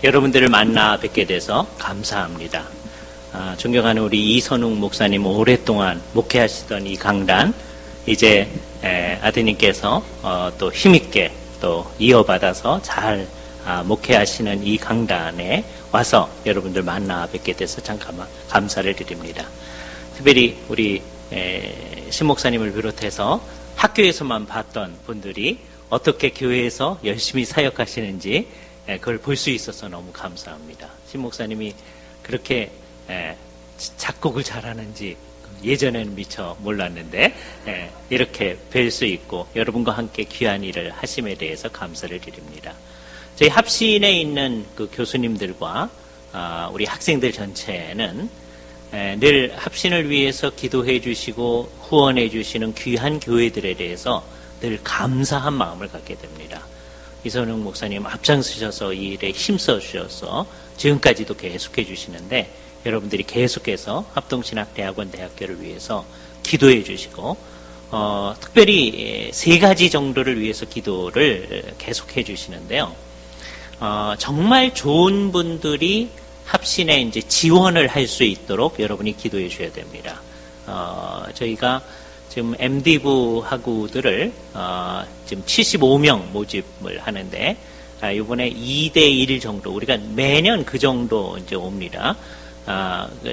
여러분들을 만나 뵙게 돼서 감사합니다. 존경하는 우리 이선웅 목사님 오랫동안 목회하시던 이 강단, 이제 아드님께서 또 힘있게 또 이어받아서 잘 목회하시는 이 강단에 와서 여러분들 만나 뵙게 돼서 참 감사를 드립니다. 특별히 우리 신 목사님을 비롯해서 학교에서만 봤던 분들이 어떻게 교회에서 열심히 사역하시는지 그걸 볼 수 있어서 너무 감사합니다. 신 목사님이 그렇게 작곡을 잘하는지 예전에는 미처 몰랐는데 이렇게 뵐 수 있고 여러분과 함께 귀한 일을 하심에 대해서 감사를 드립니다. 저희 합신에 있는 그 교수님들과 우리 학생들 전체는 늘 합신을 위해서 기도해 주시고 후원해 주시는 귀한 교회들에 대해서 늘 감사한 마음을 갖게 됩니다. 이선웅 목사님 앞장서셔서 이 일에 힘써 주셔서 지금까지도 계속해 주시는데 여러분들이 계속해서 합동신학대학원 대학교를 위해서 기도해 주시고 특별히 3가지 정도를 위해서 기도를 계속해 주시는데요. 정말 좋은 분들이 합신에 이제 지원을 할 수 있도록 여러분이 기도해 주셔야 됩니다. 저희가 지금 MD부 학우들을 지금 75명 모집을 하는데 이번에 2대1 정도 우리가 매년 그 정도 이제 옵니다.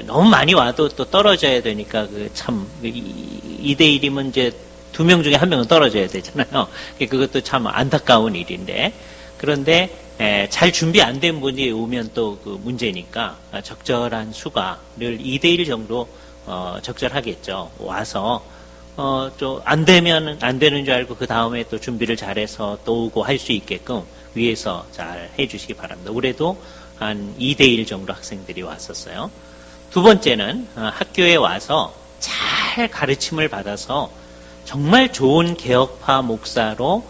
너무 많이 와도 또 떨어져야 되니까 참 2대1이면 이제 2명 중에 1명은 떨어져야 되잖아요. 그것도 참 안타까운 일인데 그런데 잘 준비 안 된 분이 오면 또 그 문제니까 적절한 수가 늘 2대1 정도 적절하겠죠. 와서 좀 안 되면 안 되는 줄 알고 그 다음에 또 준비를 잘해서 또 오고 할 수 있게끔 위해서 잘 해주시기 바랍니다. 올해도 한 2대1 정도 학생들이 왔었어요. 두 번째는 학교에 와서 잘 가르침을 받아서 정말 좋은 개혁파 목사로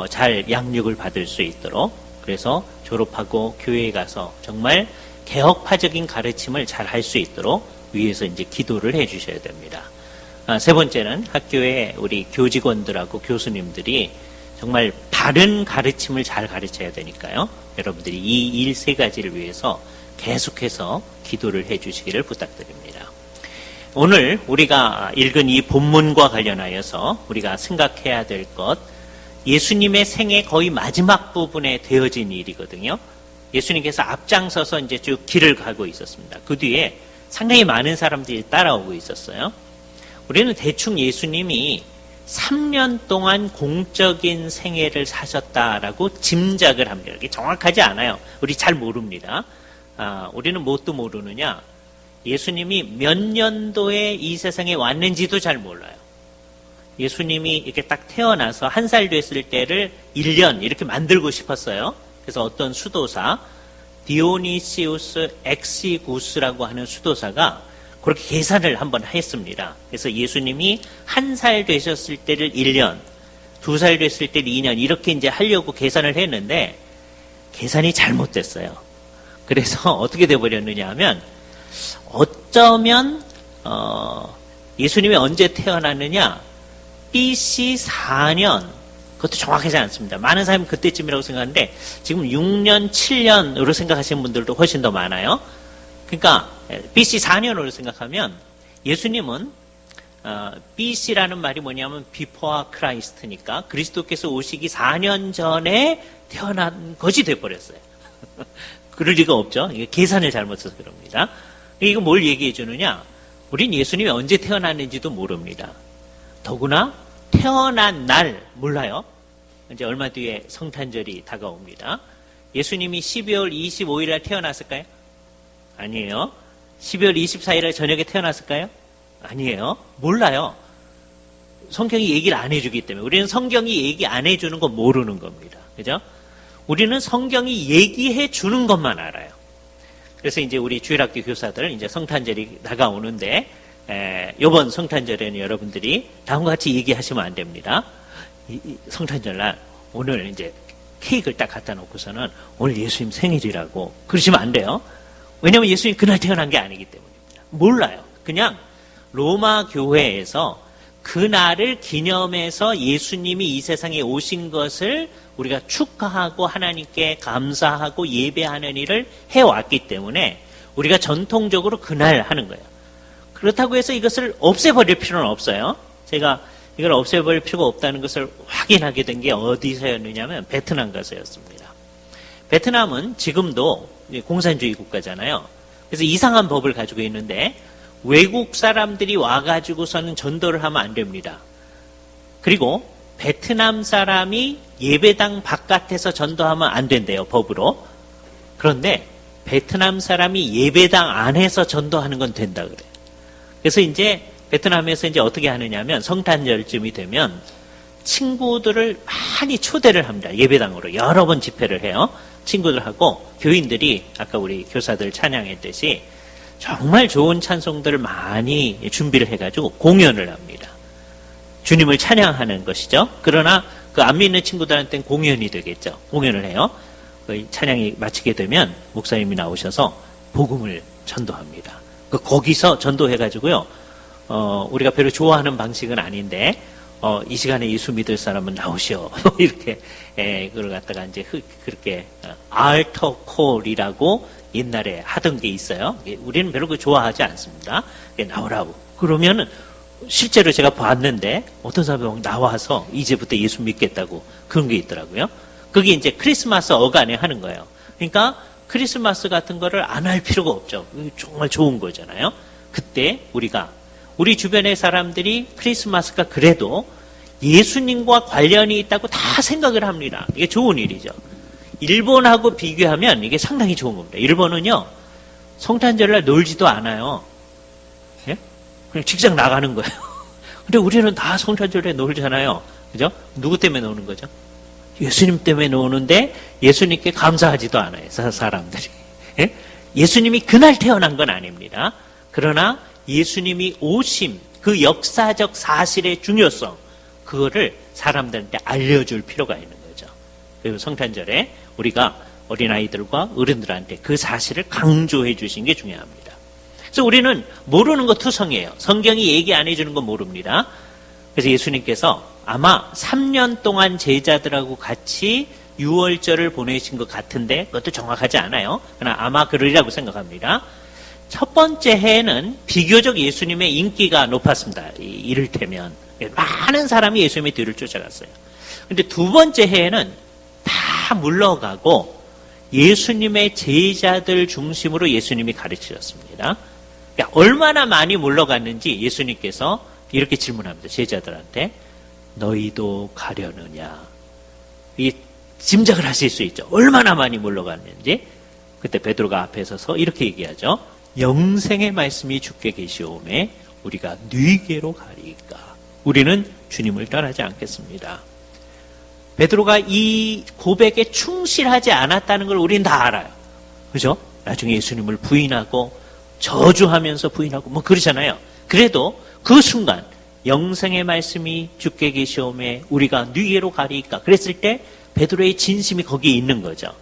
잘 양육을 받을 수 있도록 그래서 졸업하고 교회에 가서 정말 개혁파적인 가르침을 잘 할 수 있도록 위해서 이제 기도를 해 주셔야 됩니다. 세 번째는 학교에 우리 교직원들하고 교수님들이 정말 바른 가르침을 잘 가르쳐야 되니까요. 여러분들이 이 3가지를 위해서 계속해서 기도를 해 주시기를 부탁드립니다. 오늘 우리가 읽은 이 본문과 관련하여서 우리가 생각해야 될 것, 예수님의 생애 거의 마지막 부분에 되어진 일이거든요. 예수님께서 앞장서서 이제 쭉 길을 가고 있었습니다. 그 뒤에 상당히 많은 사람들이 따라오고 있었어요. 우리는 대충 예수님이 3년 동안 공적인 생애를 사셨다라고 짐작을 합니다. 이게 정확하지 않아요. 우리 잘 모릅니다. 우리는 뭣도 모르느냐? 예수님이 몇 년도에 이 세상에 왔는지도 잘 몰라요. 예수님이 이렇게 딱 태어나서 1살 됐을 때를 1년 이렇게 만들고 싶었어요. 그래서 어떤 수도사, 디오니시우스 엑시구스라고 하는 수도사가 그렇게 계산을 한번 했습니다. 그래서 예수님이 1살 되셨을 때를 1년, 2살 됐을 때를 2년 이렇게 이제 하려고 계산을 했는데 계산이 잘못됐어요. 그래서 어떻게 돼버렸느냐 하면 어쩌면 예수님이 언제 태어났느냐 BC 4년 그것도 정확하지 않습니다. 많은 사람이 그때쯤이라고 생각하는데 지금 6년, 7년으로 생각하시는 분들도 훨씬 더 많아요. 그러니까 BC 4년으로 생각하면 예수님은 BC라는 말이 뭐냐면 Before Christ니까 그리스도께서 오시기 4년 전에 태어난 것이 돼버렸어요. 그럴 리가 없죠. 이게 계산을 잘못해서 그럽니다. 이거 뭘 얘기해 주느냐? 우린 예수님이 언제 태어났는지도 모릅니다. 더구나 태어난 날 몰라요. 이제 얼마 뒤에 성탄절이 다가옵니다. 예수님이 12월 25일 날 태어났을까요? 아니에요. 12월 24일 날 저녁에 태어났을까요? 아니에요. 몰라요. 성경이 얘기를 안 해주기 때문에 우리는 성경이 얘기 안 해주는 건 모르는 겁니다. 그죠? 우리는 성경이 얘기해 주는 것만 알아요. 그래서 이제 우리 주일학교 교사들 이제 성탄절이 다가오는데 이번 성탄절에는 여러분들이 다음과 같이 얘기하시면 안 됩니다. 성탄절날 오늘 이제 케이크를 딱 갖다 놓고서는 오늘 예수님 생일이라고 그러시면 안 돼요. 왜냐하면 예수님 그날 태어난 게 아니기 때문입니다. 몰라요. 그냥 로마 교회에서 그날을 기념해서 예수님이 이 세상에 오신 것을 우리가 축하하고 하나님께 감사하고 예배하는 일을 해왔기 때문에 우리가 전통적으로 그날 하는 거예요. 그렇다고 해서 이것을 없애버릴 필요는 없어요. 제가 이걸 없애버릴 필요가 없다는 것을 확인하게 된 게 어디서였느냐면 베트남 가서였습니다. 베트남은 지금도 공산주의 국가잖아요. 그래서 이상한 법을 가지고 있는데 외국 사람들이 와가지고서는 전도를 하면 안 됩니다. 그리고 베트남 사람이 예배당 바깥에서 전도하면 안 된대요, 법으로. 그런데 베트남 사람이 예배당 안에서 전도하는 건 된다 그래요. 그래서 이제 베트남에서 이제 어떻게 하느냐면 성탄절쯤이 되면 친구들을 많이 초대를 합니다. 예배당으로 여러 번 집회를 해요. 친구들하고 교인들이 아까 우리 교사들 찬양했듯이 정말 좋은 찬송들을 많이 준비를 해가지고 공연을 합니다. 주님을 찬양하는 것이죠. 그러나 그 안 믿는 친구들한테는 공연이 되겠죠. 공연을 해요. 그 찬양이 마치게 되면 목사님이 나오셔서 복음을 전도합니다. 거기서 전도해가지고요. 우리가 별로 좋아하는 방식은 아닌데 이 시간에 예수 믿을 사람은 나오시오. 이렇게 그걸 갖다가 이제 그렇게 알터콜이라고 옛날에 하던 게 있어요. 우리는 별로 좋아하지 않습니다. 나오라고. 그러면은 실제로 제가 봤는데 어떤 사람이 나와서 이제부터 예수 믿겠다고 그런 게 있더라고요. 그게 이제 크리스마스 어간에 하는 거예요. 그러니까 크리스마스 같은 거를 안 할 필요가 없죠. 정말 좋은 거잖아요. 그때 우리 주변의 사람들이 크리스마스가 그래도 예수님과 관련이 있다고 다 생각을 합니다. 이게 좋은 일이죠. 일본하고 비교하면 이게 상당히 좋은 겁니다. 일본은요, 성탄절날 놀지도 않아요. 예? 그냥 직장 나가는 거예요. 근데 우리는 다 성탄절에 놀잖아요. 그죠? 누구 때문에 노는 거죠? 예수님 때문에 노는데 예수님께 감사하지도 않아요. 사람들이. 예? 예수님이 그날 태어난 건 아닙니다. 그러나 예수님이 오심, 그 역사적 사실의 중요성, 그거를 사람들한테 알려줄 필요가 있는 거죠. 그리고 성탄절에 우리가 어린아이들과 어른들한테 그 사실을 강조해 주신 게 중요합니다. 그래서 우리는 모르는 거 투성이에요. 성경이 얘기 안 해주는 건 모릅니다. 그래서 예수님께서 아마 3년 동안 제자들하고 같이 유월절을 보내신 것 같은데 그것도 정확하지 않아요. 그러나 아마 그러리라고 생각합니다. 첫 번째 해에는 비교적 예수님의 인기가 높았습니다. 이를테면 많은 사람이 예수님의 뒤를 쫓아갔어요. 그런데 두 번째 해에는 다 물러가고 예수님의 제자들 중심으로 예수님이 가르치셨습니다. 그러니까 얼마나 많이 물러갔는지 예수님께서 이렇게 질문합니다. 제자들한테. 너희도 가려느냐. 이 짐작을 하실 수 있죠. 얼마나 많이 물러갔는지. 그때 베드로가 앞에 서서 이렇게 얘기하죠. 영생의 말씀이 주께 계시오매 우리가 네게로 가리이까. 우리는 주님을 떠나지 않겠습니다. 베드로가 이 고백에 충실하지 않았다는 걸 우리는 다 알아요. 그죠? 나중에 예수님을 부인하고 저주하면서 부인하고 뭐 그러잖아요. 그래도 그 순간 영생의 말씀이 주께 계시오매 우리가 네게로 가리이까. 그랬을 때 베드로의 진심이 거기에 있는 거죠.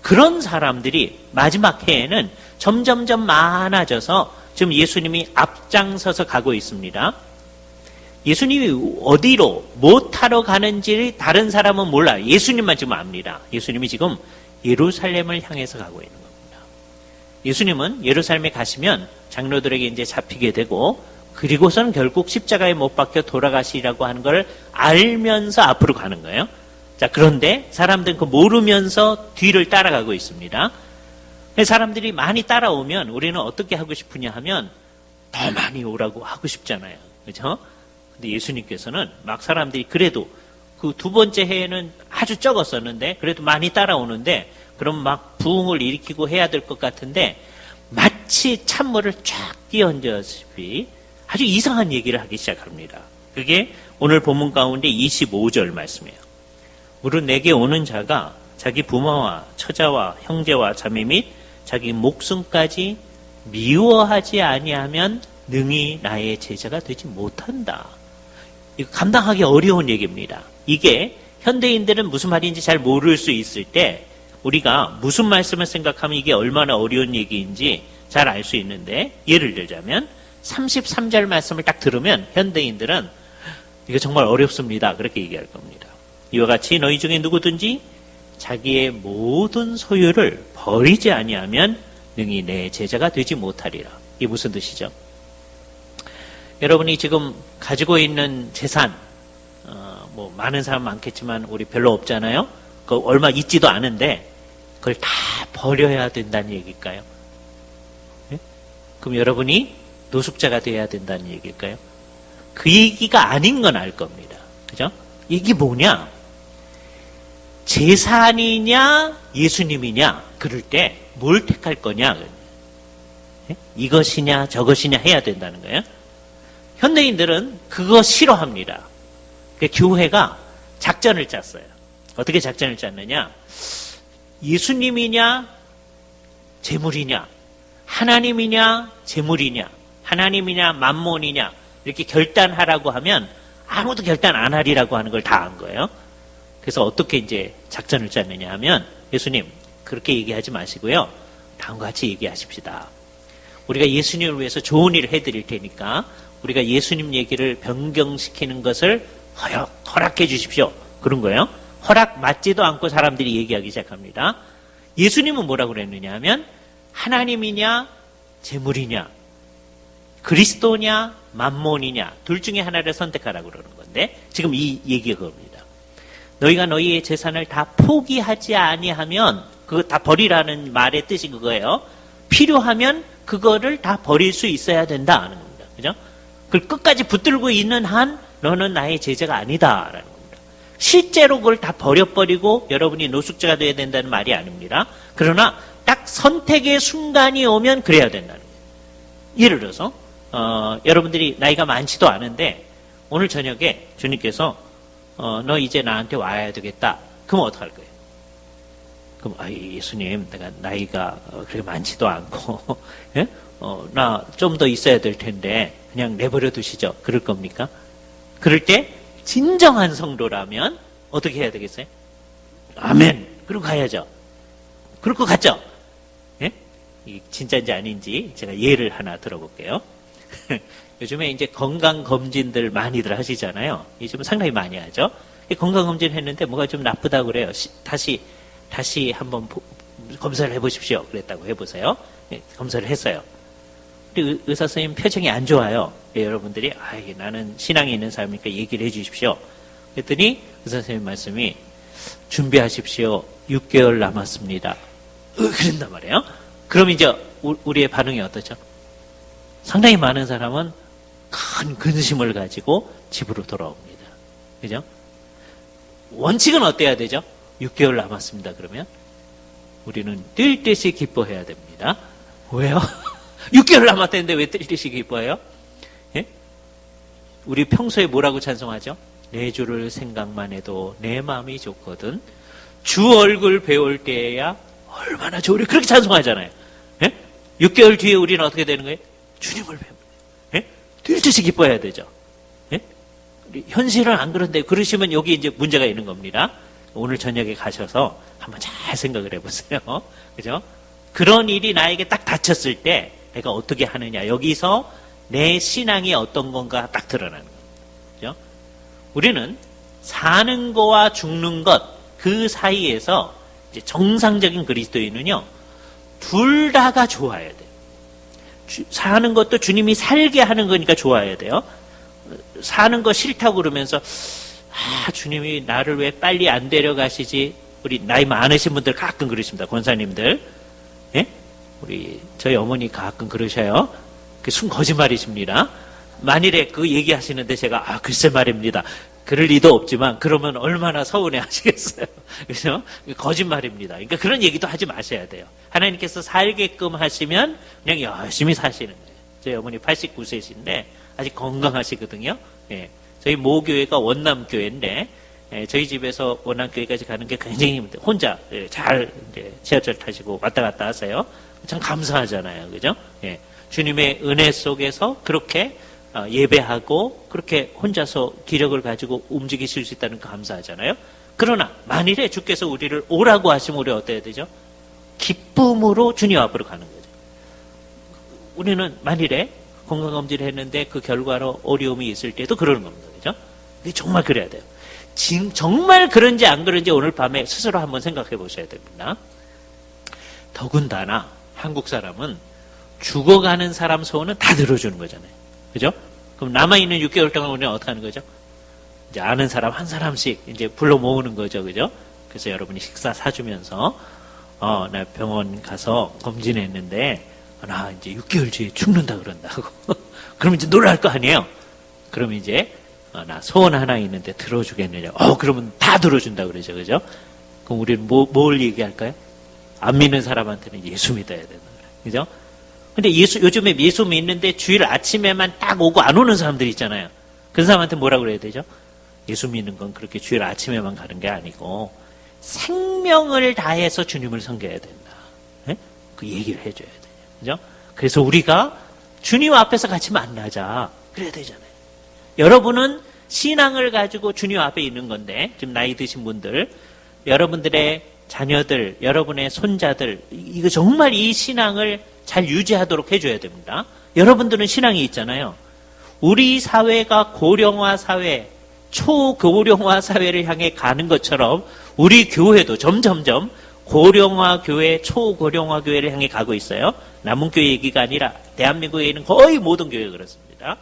그런 사람들이 마지막 해에는 점점점 많아져서 지금 예수님이 앞장서서 가고 있습니다. 예수님이 어디로 뭐 타러 가는지 다른 사람은 몰라요. 예수님만 지금 압니다. 예수님이 지금 예루살렘을 향해서 가고 있는 겁니다. 예수님은 예루살렘에 가시면 장로들에게 이제 잡히게 되고 그리고선 결국 십자가에 못 박혀 돌아가시라고 하는 걸 알면서 앞으로 가는 거예요. 자, 그런데 사람들은 그 모르면서 뒤를 따라가고 있습니다. 사람들이 많이 따라오면 우리는 어떻게 하고 싶으냐 하면 더 많이 오라고 하고 싶잖아요. 그렇죠? 근데 예수님께서는 막 사람들이 그래도 그 두 번째 해에는 아주 적었었는데 그래도 많이 따라오는데 그럼 막 부흥을 일으키고 해야 될 것 같은데 마치 찬물을 쫙 끼얹었다시피 아주 이상한 얘기를 하기 시작합니다. 그게 오늘 본문 가운데 25절 말씀이에요. 물은 내게 오는 자가 자기 부모와 처자와 형제와 자매 및 자기 목숨까지 미워하지 아니하면 능히 나의 제자가 되지 못한다. 이거 감당하기 어려운 얘기입니다. 이게 현대인들은 무슨 말인지 잘 모를 수 있을 때 우리가 무슨 말씀을 생각하면 이게 얼마나 어려운 얘기인지 잘 알 수 있는데 예를 들자면 33절 말씀을 딱 들으면 현대인들은 이거 정말 어렵습니다. 그렇게 얘기할 겁니다. 이와 같이 너희 중에 누구든지 자기의 모든 소유를 버리지 아니하면 능히 내 제자가 되지 못하리라. 이게 무슨 뜻이죠? 여러분이 지금 가지고 있는 재산, 뭐 많은 사람 많겠지만 우리 별로 없잖아요. 그 얼마 있지도 않은데 그걸 다 버려야 된다는 얘기일까요? 네? 그럼 여러분이 노숙자가 되어야 된다는 얘기일까요? 그 얘기가 아닌 건 알 겁니다. 그죠? 이게 뭐냐? 재산이냐 예수님이냐 그럴 때 뭘 택할 거냐? 네? 이것이냐 저것이냐 해야 된다는 거예요. 현대인들은 그거 싫어합니다. 교회가 작전을 짰어요. 어떻게 작전을 짰느냐? 예수님이냐 재물이냐, 하나님이냐 재물이냐, 하나님이냐 만몬이냐 이렇게 결단하라고 하면 아무도 결단 안 하리라고 하는 걸 다 한 거예요. 그래서 어떻게 이제 작전을 짰느냐 하면 예수님 그렇게 얘기하지 마시고요. 다음과 같이 얘기하십시다. 우리가 예수님을 위해서 좋은 일을 해드릴 테니까 우리가 예수님 얘기를 변경시키는 것을 허락해 주십시오. 그런 거예요. 허락 맞지도 않고 사람들이 얘기하기 시작합니다. 예수님은 뭐라고 그랬느냐 하면 하나님이냐 재물이냐 그리스도냐 만몬이냐 둘 중에 하나를 선택하라고 그러는 건데 지금 이 얘기가 그겁니다. 너희가 너희의 재산을 다 포기하지 아니하면 그거 다 버리라는 말의 뜻이 그거예요. 필요하면 그거를 다 버릴 수 있어야 된다 하는 겁니다. 그죠? 그걸 끝까지 붙들고 있는 한 너는 나의 제자가 아니다라는 겁니다. 실제로 그걸 다 버려버리고 여러분이 노숙자가 되어야 된다는 말이 아닙니다. 그러나 딱 선택의 순간이 오면 그래야 된다는 거예요. 예를 들어서 여러분들이 나이가 많지도 않은데 오늘 저녁에 주님께서 너 이제 나한테 와야 되겠다. 그럼 어떡할 거예요? 그럼 예수님 내가 나이가 그렇게 많지도 않고 예? 나 좀 더 있어야 될 텐데 그냥 내버려 두시죠. 그럴 겁니까? 그럴 때 진정한 성도라면 어떻게 해야 되겠어요? 아멘. 그러고 가야죠. 그럴 것 같죠? 예? 이게 진짜인지 아닌지 제가 예를 하나 들어볼게요. 요즘에 이제 건강검진들 많이들 하시잖아요. 요즘 상당히 많이 하죠. 건강검진 했는데 뭐가 좀 나쁘다고 그래요. 다시 한번 검사를 해보십시오. 그랬다고 해보세요. 네, 검사를 했어요. 근데 의사 선생님 표정이 안 좋아요. 네, 여러분들이 나는 신앙이 있는 사람이니까 얘기를 해주십시오. 그랬더니 의사 선생님 말씀이 준비하십시오. 6개월 남았습니다. 그런단 말이에요. 그럼 이제 우리의 반응이 어떠죠? 상당히 많은 사람은 큰 근심을 가지고 집으로 돌아옵니다. 그죠? 원칙은 어때야 되죠? 6개월 남았습니다. 그러면 우리는 뛸 듯이 기뻐해야 됩니다. 왜요? 6개월 남았다는데 왜 뛸 듯이 기뻐해요? 예? 우리 평소에 뭐라고 찬송하죠? 내 주를 생각만 해도 내 마음이 좋거든. 주 얼굴 배울 때야 얼마나 좋으리. 그렇게 찬송하잖아요. 예? 6개월 뒤에 우리는 어떻게 되는 거예요? 주님을 배우는 거예요. 예? 뛸 듯이 기뻐해야 되죠. 예? 현실은 안 그런데 그러시면 여기 이제 문제가 있는 겁니다. 오늘 저녁에 가셔서 한번 잘 생각을 해보세요. 그죠? 그런 일이 나에게 딱 닥쳤을 때 내가 어떻게 하느냐. 여기서 내 신앙이 어떤 건가 딱 드러나는 거예요. 그죠? 우리는 사는 거와 죽는 것, 그 사이에서 이제 정상적인 그리스도인은요, 둘 다가 좋아야 돼요. 사는 것도 주님이 살게 하는 거니까 좋아야 돼요. 사는 거 싫다고 그러면서 주님이 나를 왜 빨리 안 데려가시지? 우리 나이 많으신 분들 가끔 그러십니다. 권사님들. 예? 우리 저희 어머니 가끔 그러셔요. 그 순 거짓말이십니다. 만일에 그 얘기하시는데 제가 글쎄 말입니다. 그럴 리도 없지만 그러면 얼마나 서운해 하시겠어요. 그죠? 거짓말입니다. 그러니까 그런 얘기도 하지 마셔야 돼요. 하나님께서 살게끔 하시면 그냥 열심히 사시는 거예요. 저희 어머니 89세신데 아직 건강하시거든요. 예. 저희 모교회가 원남교회인데 저희 집에서 원남교회까지 가는 게 굉장히 힘들어요. 혼자 잘 이제 지하철 타시고 왔다 갔다 하세요. 참 감사하잖아요. 그죠? 예. 주님의 은혜 속에서 그렇게 예배하고 그렇게 혼자서 기력을 가지고 움직이실 수 있다는 거 감사하잖아요. 그러나 만일에 주께서 우리를 오라고 하시면 우리 어때야 되죠? 기쁨으로 주님 앞으로 가는 거죠. 우리는 만일에 건강검진을 했는데 그 결과로 어려움이 있을 때도 그러는 겁니다. 그죠? 근데 정말 그래야 돼요. 정말 그런지 안 그런지 오늘 밤에 스스로 한번 생각해 보셔야 됩니다. 더군다나 한국 사람은 죽어가는 사람 소원은 다 들어주는 거잖아요. 그죠? 그럼 남아있는 6개월 동안 우리는 어떻게 하는 거죠? 이제 아는 사람 한 사람씩 이제 불러 모으는 거죠. 그죠? 그래서 여러분이 식사 사주면서, 나 병원 가서 검진했는데, 나 이제 6개월 뒤에 죽는다 그런다고. 그러면 이제 놀랄 거 아니에요? 그럼 이제, 나 소원 하나 있는데 들어주겠느냐. 그러면 다 들어준다 그러죠. 그죠? 그럼 우리는 뭘 얘기할까요? 안 믿는 사람한테는 예수 믿어야 된다. 그죠? 근데 요즘에 예수 믿는데 주일 아침에만 딱 오고 안 오는 사람들 있잖아요. 그 사람한테 뭐라고 그래야 되죠? 예수 믿는 건 그렇게 주일 아침에만 가는 게 아니고 생명을 다해서 주님을 섬겨야 된다. 네? 그 얘기를 해줘야 돼요. 그죠? 그래서 우리가 주님 앞에서 같이 만나자. 그래야 되잖아요. 여러분은 신앙을 가지고 주님 앞에 있는 건데, 지금 나이 드신 분들, 여러분들의 자녀들, 여러분의 손자들, 이거 정말 이 신앙을 잘 유지하도록 해줘야 됩니다. 여러분들은 신앙이 있잖아요. 우리 사회가 고령화 사회, 초고령화 사회를 향해 가는 것처럼 우리 교회도 점점점 고령화 교회, 초고령화 교회를 향해 가고 있어요. 남문교회 얘기가 아니라 대한민국에 있는 거의 모든 교회가 그렇습니다.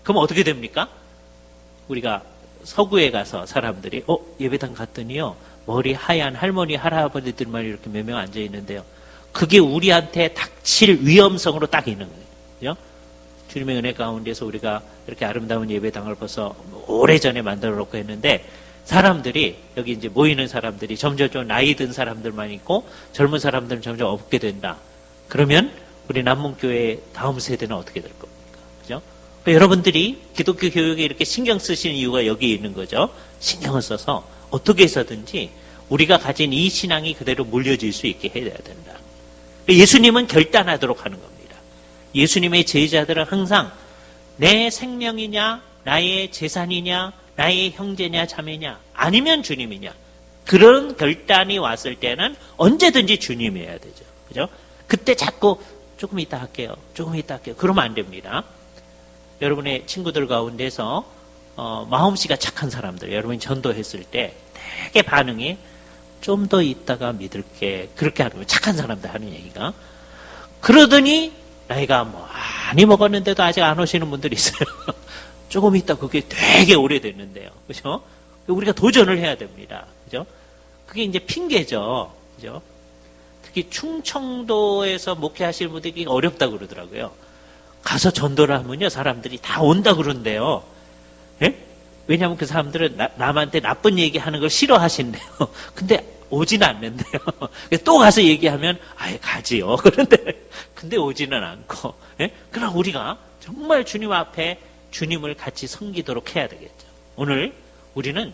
그럼 어떻게 됩니까? 우리가 서구에 가서 사람들이 예배당 갔더니요 머리 하얀 할머니 할아버지들만 이렇게 몇 명 앉아 있는데요. 그게 우리한테 닥칠 위험성으로 딱 있는 거예요. 그죠? 주님의 은혜 가운데서 우리가 이렇게 아름다운 예배당을 벌써 오래전에 만들어 놓고 했는데 사람들이 여기 이제 모이는 사람들이 점점 좀 나이 든 사람들만 있고 젊은 사람들은 점점 없게 된다. 그러면 우리 남문교회 다음 세대는 어떻게 될 겁니까? 그죠? 그러니까 여러분들이 기독교 교육에 이렇게 신경 쓰시는 이유가 여기에 있는 거죠. 신경을 써서 어떻게 해서든지 우리가 가진 이 신앙이 그대로 물려질 수 있게 해야 된다. 예수님은 결단하도록 하는 겁니다. 예수님의 제자들은 항상 내 생명이냐, 나의 재산이냐, 나의 형제냐, 자매냐, 아니면 주님이냐. 그런 결단이 왔을 때는 언제든지 주님이어야 되죠. 그죠? 그때 자꾸 조금 이따 할게요. 조금 이따 할게요. 그러면 안 됩니다. 여러분의 친구들 가운데서 마음씨가 착한 사람들, 여러분이 전도했을 때 되게 반응이 좀 더 있다가 믿을게. 그렇게 하는 거예요. 착한 사람들 하는 얘기가. 그러더니 나이가 많이 먹었는데도 아직 안 오시는 분들이 있어요. 조금 있다 그게 되게 오래됐는데요. 그죠? 우리가 도전을 해야 됩니다. 그죠? 그게 이제 핑계죠. 그죠? 특히 충청도에서 목회하시는 분들이 어렵다고 그러더라고요. 가서 전도를 하면요, 사람들이 다 온다 그런대요. 예? 왜냐하면 그 사람들은 남한테 나쁜 얘기하는 걸 싫어하신대요. 근데 오지는 않는데요. 또 가서 얘기하면 아예 가지요. 그런데 근데 오지는 않고. 예? 그럼 우리가 정말 주님 앞에 주님을 같이 섬기도록 해야 되겠죠. 오늘 우리는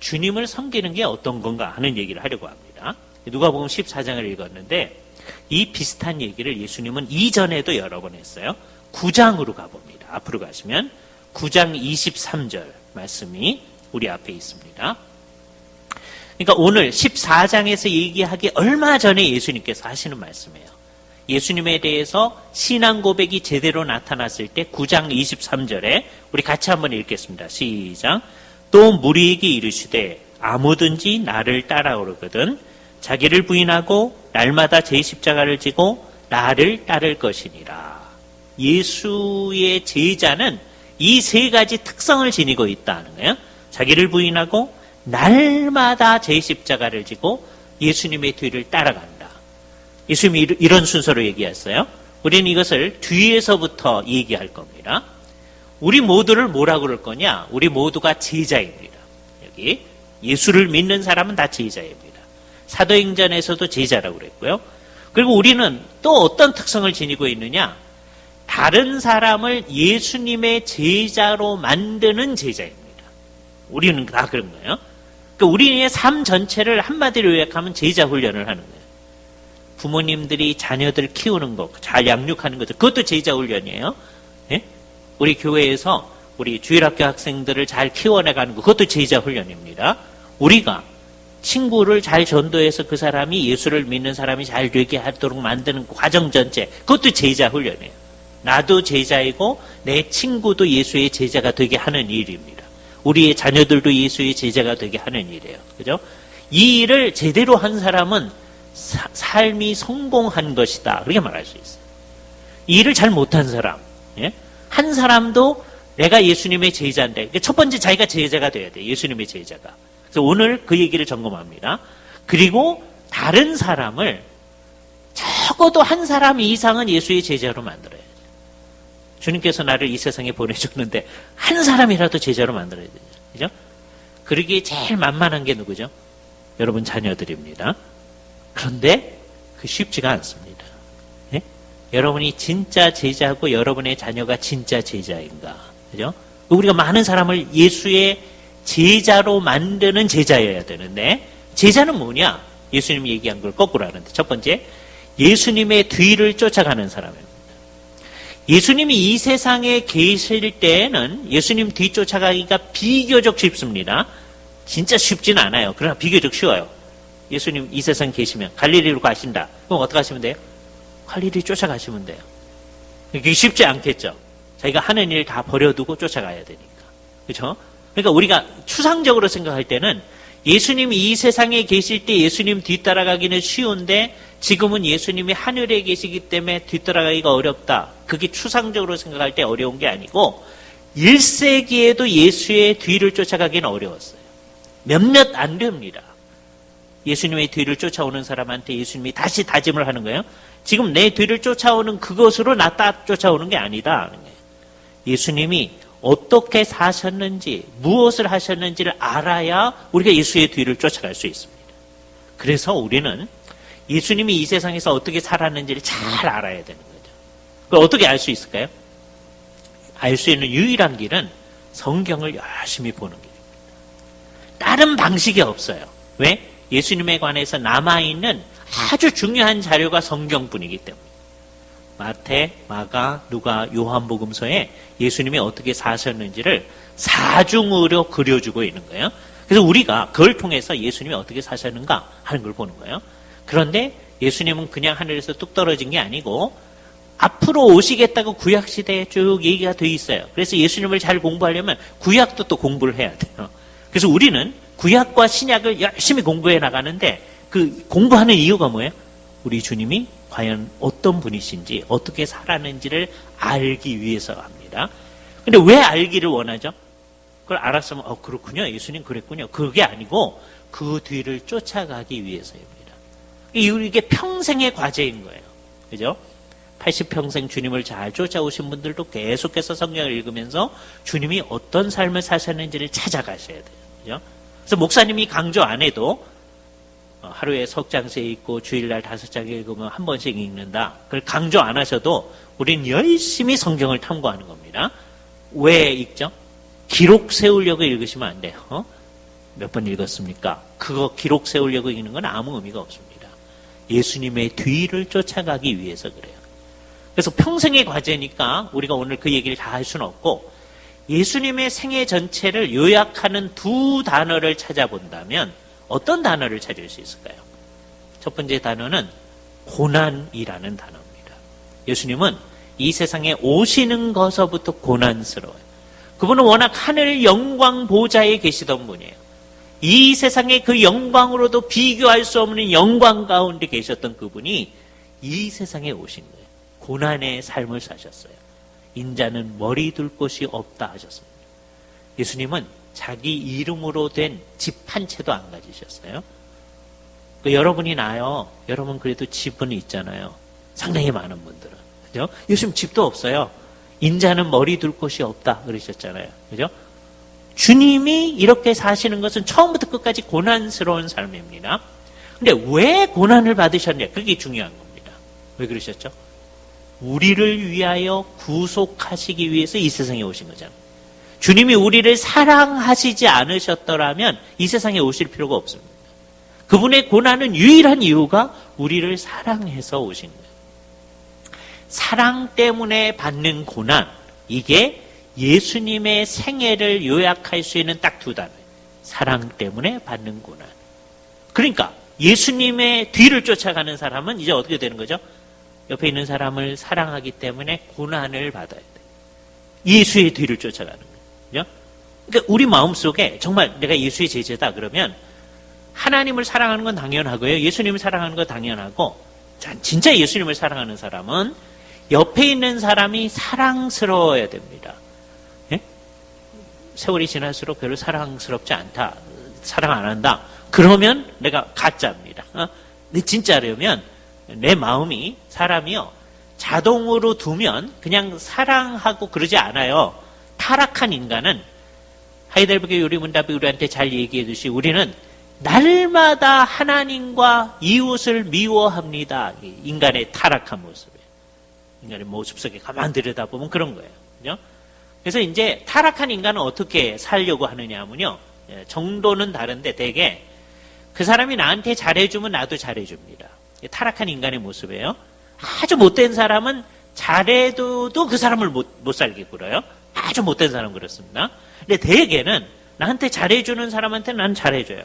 주님을 섬기는 게 어떤 건가 하는 얘기를 하려고 합니다. 누가복음 14장을 읽었는데 이 비슷한 얘기를 예수님은 이전에도 여러 번 했어요. 9장으로 가봅니다. 앞으로 가시면 9장 23절 말씀이 우리 앞에 있습니다. 그러니까 오늘 14장에서 얘기하기 얼마 전에 예수님께서 하시는 말씀이에요. 예수님에 대해서 신앙 고백이 제대로 나타났을 때 9장 23절에 우리 같이 한번 읽겠습니다. 시작. 또 무리에게 이르시되 아무든지 나를 따라오거든 자기를 부인하고 날마다 제 십자가를 지고 나를 따를 것이니라. 예수의 제자는 이 세 가지 특성을 지니고 있다는 거예요. 자기를 부인하고 날마다 제 십자가를 지고 예수님의 뒤를 따라간다. 예수님이 이런 순서로 얘기했어요. 우리는 이것을 뒤에서부터 얘기할 겁니다. 우리 모두를 뭐라고 그럴 거냐? 우리 모두가 제자입니다. 여기 예수를 믿는 사람은 다 제자입니다. 사도행전에서도 제자라고 그랬고요. 그리고 우리는 또 어떤 특성을 지니고 있느냐? 다른 사람을 예수님의 제자로 만드는 제자입니다. 우리는 다 그런 거예요. 그러니까 우리의 삶 전체를 한마디로 요약하면 제자 훈련을 하는 거예요. 부모님들이 자녀들 키우는 거, 잘 양육하는 거죠. 그것도 제자 훈련이에요. 예? 우리 교회에서 우리 주일학교 학생들을 잘 키워나가는 거, 그것도 제자 훈련입니다. 우리가 친구를 잘 전도해서 그 사람이 예수를 믿는 사람이 잘 되게 하도록 만드는 과정 전체, 그것도 제자 훈련이에요. 나도 제자이고 내 친구도 예수의 제자가 되게 하는 일입니다. 우리의 자녀들도 예수의 제자가 되게 하는 일이에요. 그죠? 이 일을 제대로 한 사람은 삶이 성공한 것이다. 그렇게 말할 수 있어요. 이 일을 잘 못한 사람, 예? 한 사람도 내가 예수님의 제자인데, 첫 번째 자기가 제자가 돼야 돼요. 예수님의 제자가. 그래서 오늘 그 얘기를 점검합니다. 그리고 다른 사람을 적어도 한 사람 이상은 예수의 제자로 만들어야 돼요. 주님께서 나를 이 세상에 보내줬는데 한 사람이라도 제자로 만들어야 돼요. 그죠? 그러기에 제일 만만한 게 누구죠? 여러분 자녀들입니다. 그런데 그 쉽지가 않습니다. 예? 여러분이 진짜 제자고 여러분의 자녀가 진짜 제자인가? 그죠? 우리가 많은 사람을 예수의 제자로 만드는 제자여야 되는데, 제자는 뭐냐? 예수님이 얘기한 걸 거꾸로 하는데, 첫 번째, 예수님의 뒤를 쫓아가는 사람입니다. 예수님이 이 세상에 계실 때에는 예수님 뒤 쫓아가기가 비교적 쉽습니다. 진짜 쉽진 않아요. 그러나 비교적 쉬워요. 예수님 이 세상에 계시면 갈릴리로 가신다. 그럼 어떻게 하시면 돼요? 갈릴리 쫓아가시면 돼요. 그게 쉽지 않겠죠. 자기가 하는 일 다 버려두고 쫓아가야 되니까. 그렇죠? 그러니까 우리가 추상적으로 생각할 때는 예수님이 이 세상에 계실 때 예수님 뒤따라가기는 쉬운데 지금은 예수님이 하늘에 계시기 때문에 뒤따라가기가 어렵다. 그게 추상적으로 생각할 때 어려운 게 아니고 1세기에도 예수의 뒤를 쫓아가기는 어려웠어요. 몇몇 안 됩니다. 예수님의 뒤를 쫓아오는 사람한테 예수님이 다시 다짐을 하는 거예요. 지금 내 뒤를 쫓아오는 그것으로 나 따라 쫓아오는 게 아니다. 예수님이 어떻게 사셨는지, 무엇을 하셨는지를 알아야 우리가 예수의 뒤를 쫓아갈 수 있습니다. 그래서 우리는 예수님이 이 세상에서 어떻게 살았는지를 잘 알아야 되는 거죠. 그걸 어떻게 알 수 있을까요? 알 수 있는 유일한 길은 성경을 열심히 보는 길입니다. 다른 방식이 없어요. 왜? 예수님에 관해서 남아있는 아주 중요한 자료가 성경뿐이기 때문에. 마태, 마가, 누가, 요한복음서에 예수님이 어떻게 사셨는지를 사중으로 그려주고 있는 거예요. 그래서 우리가 그걸 통해서 예수님이 어떻게 사셨는가 하는 걸 보는 거예요. 그런데 예수님은 그냥 하늘에서 뚝 떨어진 게 아니고 앞으로 오시겠다고 구약시대에 쭉 얘기가 돼 있어요. 그래서 예수님을 잘 공부하려면 구약도 또 공부를 해야 돼요. 그래서 우리는 구약과 신약을 열심히 공부해 나가는데 그 공부하는 이유가 뭐예요? 우리 주님이 과연 어떤 분이신지 어떻게 살았는지를 알기 위해서 합니다. 근데 왜 알기를 원하죠? 그걸 알았으면 그렇군요. 예수님 그랬군요. 그게 아니고 그 뒤를 쫓아가기 위해서입니다. 이게 평생의 과제인 거예요. 그죠? 80평생 주님을 잘 쫓아오신 분들도 계속해서 성경을 읽으면서 주님이 어떤 삶을 사셨는지를 찾아가셔야 돼요. 그죠? 그래서 목사님이 강조 안 해도 하루에 석 장씩 읽고 주일날 5장 읽으면 한 번씩 읽는다. 그걸 강조 안 하셔도 우리는 열심히 성경을 탐구하는 겁니다. 왜 읽죠? 기록 세우려고 읽으시면 안 돼요. 몇 번 읽었습니까? 그거 기록 세우려고 읽는 건 아무 의미가 없습니다. 예수님의 뒤를 쫓아가기 위해서 그래요. 그래서 평생의 과제니까 우리가 오늘 그 얘기를 다 할 수는 없고 예수님의 생애 전체를 요약하는 두 단어를 찾아본다면 어떤 단어를 찾을 수 있을까요? 첫 번째 단어는 고난이라는 단어입니다. 예수님은 이 세상에 오시는 것서부터 고난스러워요. 그분은 워낙 하늘 영광 보좌에 계시던 분이에요. 이 세상의 그 영광으로도 비교할 수 없는 영광 가운데 계셨던 그분이 이 세상에 오신 거예요. 고난의 삶을 사셨어요. 인자는 머리 둘 곳이 없다 하셨습니다. 예수님은 자기 이름으로 된 집 한 채도 안 가지셨어요. 여러분이 나요. 여러분 그래도 집은 있잖아요. 상당히 많은 분들은. 그죠? 요즘 집도 없어요. 인자는 머리 둘 곳이 없다 그러셨잖아요. 그죠? 주님이 이렇게 사시는 것은 처음부터 끝까지 고난스러운 삶입니다. 근데 왜 고난을 받으셨냐? 그게 중요한 겁니다. 왜 그러셨죠? 우리를 위하여 구속하시기 위해서 이 세상에 오신 거잖아요. 주님이 우리를 사랑하시지 않으셨더라면 이 세상에 오실 필요가 없습니다. 그분의 고난은 유일한 이유가 우리를 사랑해서 오신 거예요. 사랑 때문에 받는 고난, 이게 예수님의 생애를 요약할 수 있는 딱 두 단어예요. 사랑 때문에 받는 고난. 그러니까 예수님의 뒤를 쫓아가는 사람은 이제 어떻게 되는 거죠? 옆에 있는 사람을 사랑하기 때문에 고난을 받아야 돼. 예수의 뒤를 쫓아가는 거예요. 그러니까 우리 마음속에 정말 내가 예수의 제자다 그러면 하나님을 사랑하는 건 당연하고요. 예수님을 사랑하는 건 당연하고, 진짜 예수님을 사랑하는 사람은 옆에 있는 사람이 사랑스러워야 됩니다. 예? 세월이 지날수록 별로 사랑스럽지 않다. 사랑 안 한다. 그러면 내가 가짜입니다. 근데 진짜라면 내 마음이 사람이요. 자동으로 두면 그냥 사랑하고 그러지 않아요. 타락한 인간은 하이델베르크 요리문답이 우리한테 잘 얘기해 주시 우리는 날마다 하나님과 이웃을 미워합니다. 인간의 타락한 모습이에요. 인간의 모습 속에 가만 들여다보면 그런 거예요. 그죠? 그래서 이제 타락한 인간은 어떻게 살려고 하느냐 하면요. 정도는 다른데 대개 그 사람이 나한테 잘해주면 나도 잘해줍니다. 타락한 인간의 모습이에요. 아주 못된 사람은 잘해도 그 사람을 못 살게 굴어요. 아주 못된 사람 그렇습니다. 근데 대개는 나한테 잘해주는 사람한테는 난 잘해줘요.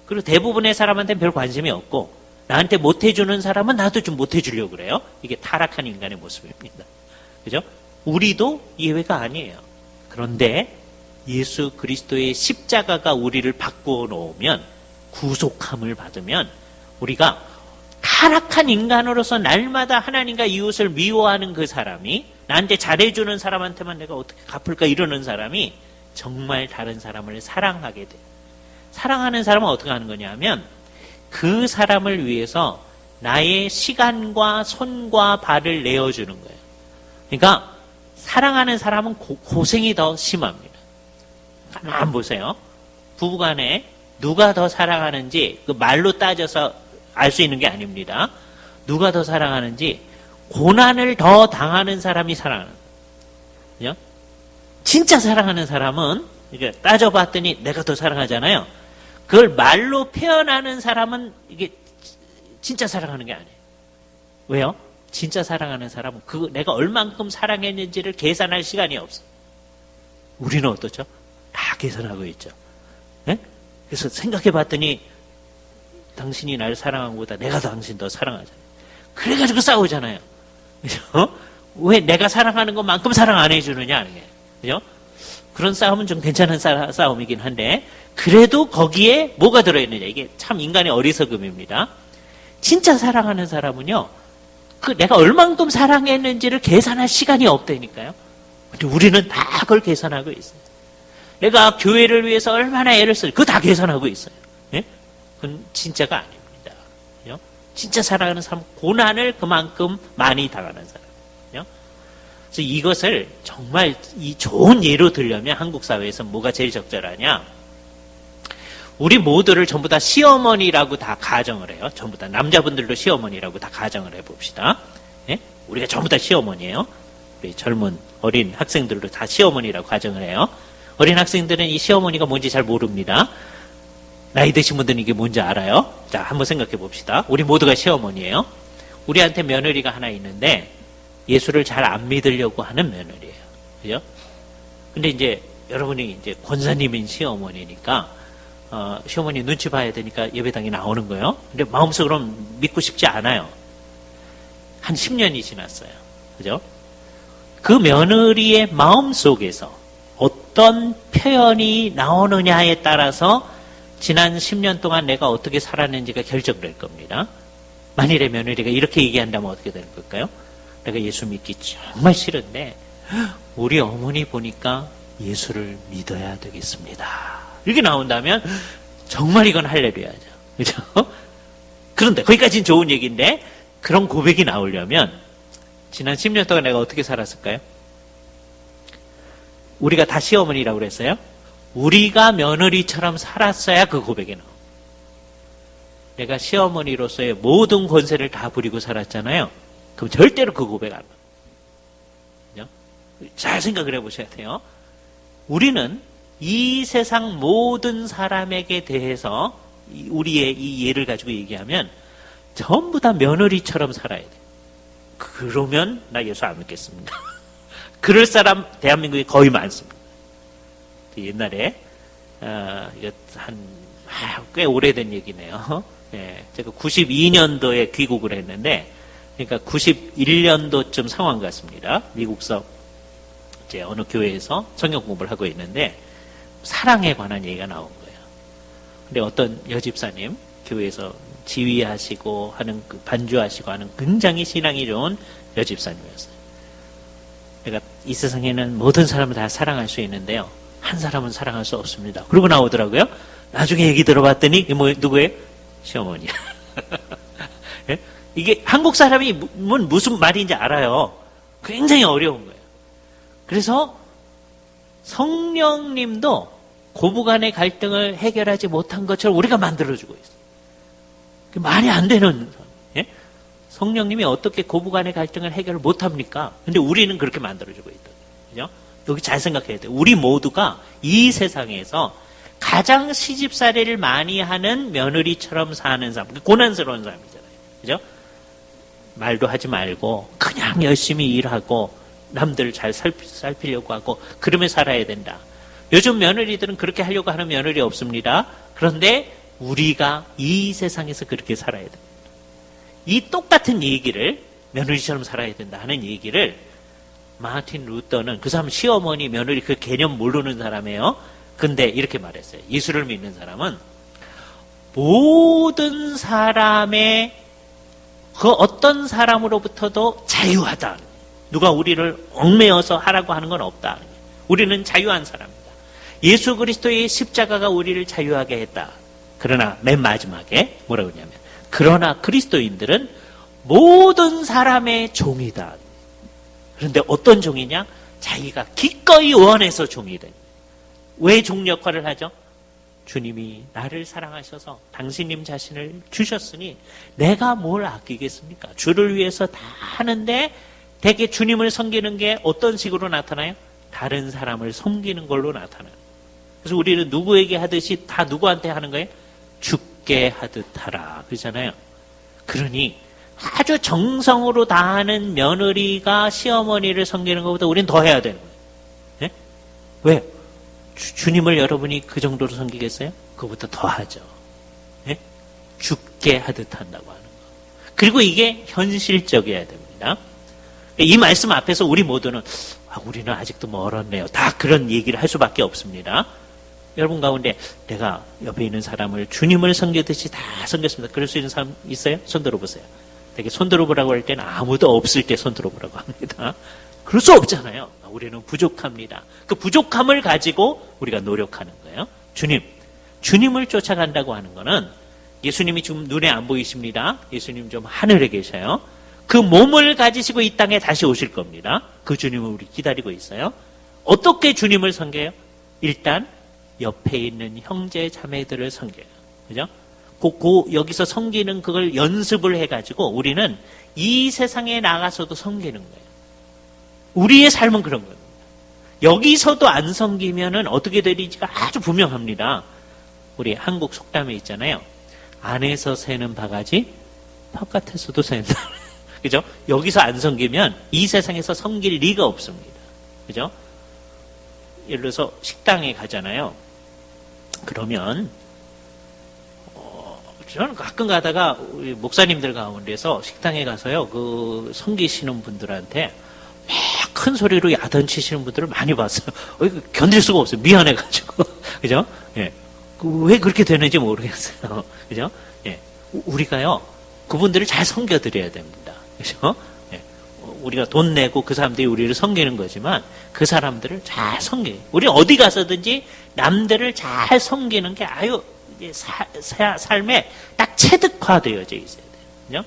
그리고 대부분의 사람한테는 별 관심이 없고 나한테 못해주는 사람은 나도 좀 못해주려고 그래요. 이게 타락한 인간의 모습입니다. 그죠? 우리도 예외가 아니에요. 그런데 예수 그리스도의 십자가가 우리를 바꾸어 놓으면, 구속함을 받으면 우리가 타락한 인간으로서 날마다 하나님과 이웃을 미워하는 그 사람이, 나한테 잘해주는 사람한테만 내가 어떻게 갚을까 이러는 사람이 정말 다른 사람을 사랑하게 돼요. 사랑하는 사람은 어떻게 하는 거냐 하면 그 사람을 위해서 나의 시간과 손과 발을 내어주는 거예요. 그러니까 사랑하는 사람은 고생이 더 심합니다. 가만 보세요. 부부간에 누가 더 사랑하는지 그 말로 따져서 알 수 있는 게 아닙니다. 누가 더 사랑하는지 고난을 더 당하는 사람이 사랑하는 거예요. 진짜 사랑하는 사람은 이게 따져봤더니 내가 더 사랑하잖아요. 그걸 말로 표현하는 사람은 이게 진짜 사랑하는 게 아니에요. 왜요? 진짜 사랑하는 사람은 내가 얼만큼 사랑했는지를 계산할 시간이 없어요. 우리는 어떻죠? 다 계산하고 있죠. 네? 그래서 생각해 봤더니 당신이 나를 사랑한 것보다 내가 당신 더 사랑하잖아요. 그래가지고 싸우잖아요. 그죠? 왜 내가 사랑하는 것만큼 사랑 안 해주느냐 하는 게. 그죠? 그런 싸움은 좀 괜찮은 싸움이긴 한데, 그래도 거기에 뭐가 들어있느냐. 이게 참 인간의 어리석음입니다. 진짜 사랑하는 사람은요, 내가 얼만큼 사랑했는지를 계산할 시간이 없다니까요. 근데 우리는 다 그걸 계산하고 있어요. 내가 교회를 위해서 얼마나 애를 쓸, 그거 다 계산하고 있어요. 예? 그건 진짜가 아닙니다. 그죠? 진짜 사랑하는 사람은 고난을 그만큼 많이 당하는 사람이에요. 그래서 이것을 정말 이 좋은 예로 들려면 한국 사회에서 뭐가 제일 적절하냐? 우리 모두를 전부 다 시어머니라고 다 가정을 해요. 전부 다 남자분들도 시어머니라고 다 가정을 해봅시다. 예? 우리가 전부 다 시어머니예요. 우리 젊은 어린 학생들도 다 시어머니라고 가정을 해요. 어린 학생들은 이 시어머니가 뭔지 잘 모릅니다. 나이 드신 분들은 이게 뭔지 알아요? 자, 한번 생각해 봅시다. 우리 모두가 시어머니예요. 우리한테 며느리가 하나 있는데 예수를 잘 안 믿으려고 하는 며느리예요. 그죠? 근데 이제 여러분이 이제 권사님인 시어머니니까 시어머니 눈치 봐야 되니까 예배당에 나오는 거예요. 근데 마음속으로 믿고 싶지 않아요. 한 10년이 지났어요. 그죠? 그 며느리의 마음속에서 어떤 표현이 나오느냐에 따라서 지난 10년 동안 내가 어떻게 살았는지가 결정될 겁니다. 만일에 며느리가 이렇게 얘기한다면 어떻게 되는 걸까요? 내가 예수 믿기 정말 싫은데 우리 어머니 보니까 예수를 믿어야 되겠습니다. 이렇게 나온다면 정말 이건 할렐루야죠. 그렇죠? 그런데 거기까지는 좋은 얘기인데 그런 고백이 나오려면 지난 10년 동안 내가 어떻게 살았을까요? 우리가 다 시어머니라고 그랬어요. 우리가 며느리처럼 살았어야 그 고백이 나와요. 내가 시어머니로서의 모든 권세를 다 부리고 살았잖아요. 그럼 절대로 그 고백 안 나와요. 잘 생각을 해보셔야 돼요. 우리는 이 세상 모든 사람에게 대해서 우리의 이 예를 가지고 얘기하면 전부 다 며느리처럼 살아야 돼요. 그러면 나 예수 안 믿겠습니다. 그럴 사람 대한민국에 거의 많습니다. 옛날에 이거 꽤 오래된 얘기네요. 예, 제가 92년도에 귀국을 했는데 그러니까 91년도쯤 상황 같습니다. 미국서 이제 어느 교회에서 성경 공부를 하고 있는데 사랑에 관한 얘기가 나온 거예요. 근데 어떤 여집사님 교회에서 지휘하시고 하는 반주하시고 하는 굉장히 신앙이 좋은 여집사님이었어요. 그러니까 이 세상에는 모든 사람을 다 사랑할 수 있는데요. 한 사람은 사랑할 수 없습니다. 그러고 나오더라고요. 나중에 얘기 들어봤더니 누구예요? 시어머니야. 예? 이게 한국 사람이 무슨 말인지 알아요. 굉장히 어려운 거예요. 그래서 성령님도 고부간의 갈등을 해결하지 못한 것처럼 우리가 만들어주고 있어요. 말이 안 되는, 예? 성령님이 어떻게 고부간의 갈등을 해결을 못합니까? 근데 우리는 그렇게 만들어주고 있다. 그죠? 여기 잘 생각해야 돼요. 우리 모두가 이 세상에서 가장 시집살이를 많이 하는 며느리처럼 사는 사람, 고난스러운 사람이잖아요. 그죠? 말도 하지 말고 그냥 열심히 일하고 남들 잘 살피려고 하고 그러면 살아야 된다. 요즘 며느리들은 그렇게 하려고 하는 며느리 없습니다. 그런데 우리가 이 세상에서 그렇게 살아야 됩니다. 이 똑같은 얘기를 며느리처럼 살아야 된다 하는 얘기를 마틴 루터는 그 사람 시어머니 며느리 그 개념 모르는 사람이에요. 근데 이렇게 말했어요. 예수를 믿는 사람은 모든 사람의 그 어떤 사람으로부터도 자유하다. 누가 우리를 얽매여서 하라고 하는 건 없다. 우리는 자유한 사람이다. 예수 그리스도의 십자가가 우리를 자유하게 했다. 그러나 맨 마지막에 뭐라고 하냐면 그러나 그리스도인들은 모든 사람의 종이다. 그런데 어떤 종이냐? 자기가 기꺼이 원해서 종이 된. 왜 종 역할을 하죠? 주님이 나를 사랑하셔서 당신님 자신을 주셨으니 내가 뭘 아끼겠습니까? 주를 위해서 다 하는데 대개 주님을 섬기는 게 어떤 식으로 나타나요? 다른 사람을 섬기는 걸로 나타나요. 그래서 우리는 누구에게 하듯이 다 누구한테 하는 거예요? 죽게 하듯 하라. 그러잖아요. 그러니 아주 정성으로 다하는 며느리가 시어머니를 섬기는 것보다 우리는 더 해야 되는 거예요. 네? 왜? 주님을 여러분이 그 정도로 섬기겠어요? 그것보다 더 하죠. 네? 죽게 하듯 한다고 하는 거. 그리고 이게 현실적이어야 됩니다. 이 말씀 앞에서 우리 모두는 우리는 아직도 멀었네요. 다 그런 얘기를 할 수밖에 없습니다. 여러분 가운데 내가 옆에 있는 사람을 주님을 섬기듯이 다 섬겼습니다. 그럴 수 있는 사람 있어요? 손 들어보세요. 되게 손 들어보라고 할 때는 아무도 없을 때 손 들어보라고 합니다. 그럴 수 없잖아요. 우리는 부족합니다. 그 부족함을 가지고 우리가 노력하는 거예요. 주님을 쫓아간다고 하는 거는 예수님이 지금 눈에 안 보이십니다. 예수님 좀 하늘에 계셔요. 그 몸을 가지시고 이 땅에 다시 오실 겁니다. 그 주님을 우리 기다리고 있어요. 어떻게 주님을 섬겨요? 일단 옆에 있는 형제 자매들을 섬겨요. 그죠? 여기서 섬기는 그걸 연습을 해가지고 우리는 이 세상에 나가서도 섬기는 거예요. 우리의 삶은 그런 겁니다. 여기서도 안 섬기면은 어떻게 되는지가 아주 분명합니다. 우리 한국 속담에 있잖아요. 안에서 새는 바가지 바깥에서도 샌다. 그죠? 여기서 안 섬기면 이 세상에서 섬길 리가 없습니다. 그죠? 예를 들어서 식당에 가잖아요. 그러면 저는 가끔 가다가 우리 목사님들 가운데서 식당에 가서요, 그 섬기시는 분들한테 막 큰 소리로 야단치시는 분들을 많이 봤어요. 견딜 수가 없어요. 미안해가지고. 그죠? 예. 왜 그렇게 되는지 모르겠어요. 그죠? 예. 우리가요, 그분들을 잘 섬겨드려야 됩니다. 그죠? 예. 우리가 돈 내고 그 사람들이 우리를 섬기는 거지만 그 사람들을 잘 섬겨요. 우리 어디 가서든지 남들을 잘 섬기는 게 아유, 삶에 딱 체득화되어져 있어야 돼요. 그죠?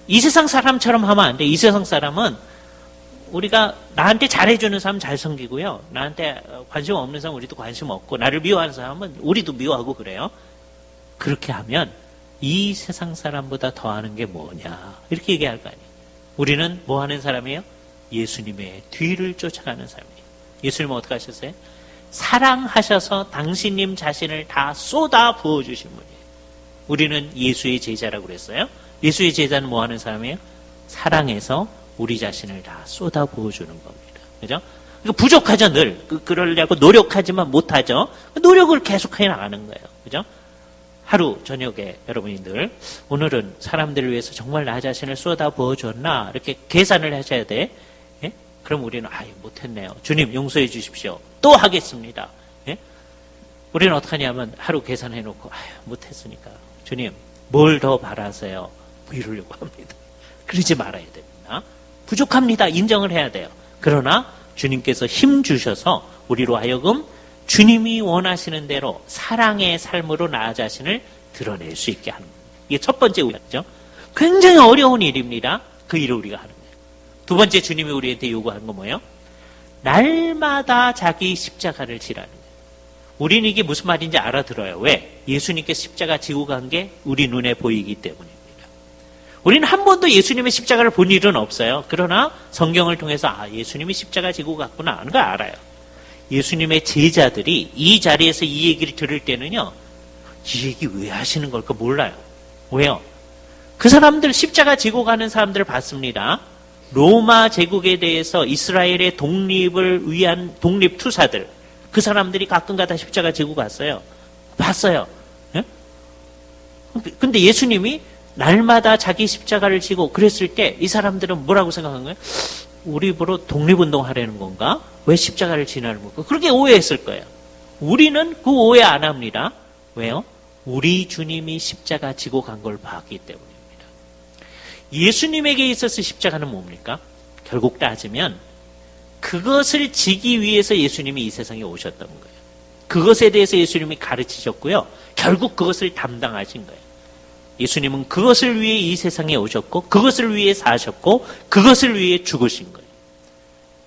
이 세상 사람처럼 하면 안 돼. 이 세상 사람은 우리가 나한테 잘해주는 사람 잘 섬기고요. 나한테 관심 없는 사람 우리도 관심 없고, 나를 미워하는 사람은 우리도 미워하고 그래요. 그렇게 하면 이 세상 사람보다 더하는 게 뭐냐, 이렇게 얘기할 거 아니에요. 우리는 뭐 하는 사람이에요? 예수님의 뒤를 쫓아가는 사람이에요. 예수님은 어떻게 하셨어요? 사랑하셔서 당신님 자신을 다 쏟아 부어주신 분이에요. 우리는 예수의 제자라고 그랬어요. 예수의 제자는 뭐 하는 사람이에요? 사랑해서 우리 자신을 다 쏟아 부어주는 겁니다. 그죠? 부족하죠, 늘. 그러려고 노력하지만 못하죠. 노력을 계속해 나가는 거예요. 그죠? 하루 저녁에 여러분이 늘 오늘은 사람들을 위해서 정말 나 자신을 쏟아 부어줬나 이렇게 계산을 하셔야 돼. 예? 그럼 우리는 못했네요. 주님 용서해 주십시오. 또 하겠습니다. 예? 우리는 어떻게 하냐면 하루 계산해놓고 못했으니까 주님 뭘 더 바라세요? 이러려고 합니다. 그러지 말아야 됩니다. 부족합니다. 인정을 해야 돼요. 그러나 주님께서 힘 주셔서 우리로 하여금 주님이 원하시는 대로 사랑의 삶으로 나 자신을 드러낼 수 있게 하는 거예요. 이게 첫 번째 우리죠. 굉장히 어려운 일입니다. 그 일을 우리가 하는 거예요. 두 번째 주님이 우리한테 요구하는 건 뭐예요? 날마다 자기 십자가를 지라는 거예요. 우리는 이게 무슨 말인지 알아들어요. 왜? 예수님께 십자가 지고 간 게 우리 눈에 보이기 때문입니다. 우리는 한 번도 예수님의 십자가를 본 일은 없어요. 그러나 성경을 통해서 예수님이 십자가 지고 갔구나 하는 걸 알아요. 예수님의 제자들이 이 자리에서 이 얘기를 들을 때는요, 이 얘기 왜 하시는 걸까 몰라요. 왜요? 그 사람들 십자가 지고 가는 사람들을 봤습니다. 로마 제국에 대해서 이스라엘의 독립을 위한 독립투사들, 그 사람들이 가끔가다 십자가 지고 갔어요. 봤어요. 예? 근데 예수님이 날마다 자기 십자가를 지고 그랬을 때 이 사람들은 뭐라고 생각한 거예요? 우리 입으로 독립운동 하려는 건가? 왜 십자가를 지나는 건가? 그렇게 오해했을 거예요. 우리는 그 오해 안 합니다. 왜요? 우리 주님이 십자가 지고 간 걸 봤기 때문입니다. 예수님에게 있어서 십자가는 뭡니까? 결국 따지면 그것을 지기 위해서 예수님이 이 세상에 오셨던 거예요. 그것에 대해서 예수님이 가르치셨고요. 결국 그것을 담당하신 거예요. 예수님은 그것을 위해 이 세상에 오셨고 그것을 위해 사셨고 그것을 위해 죽으신 거예요.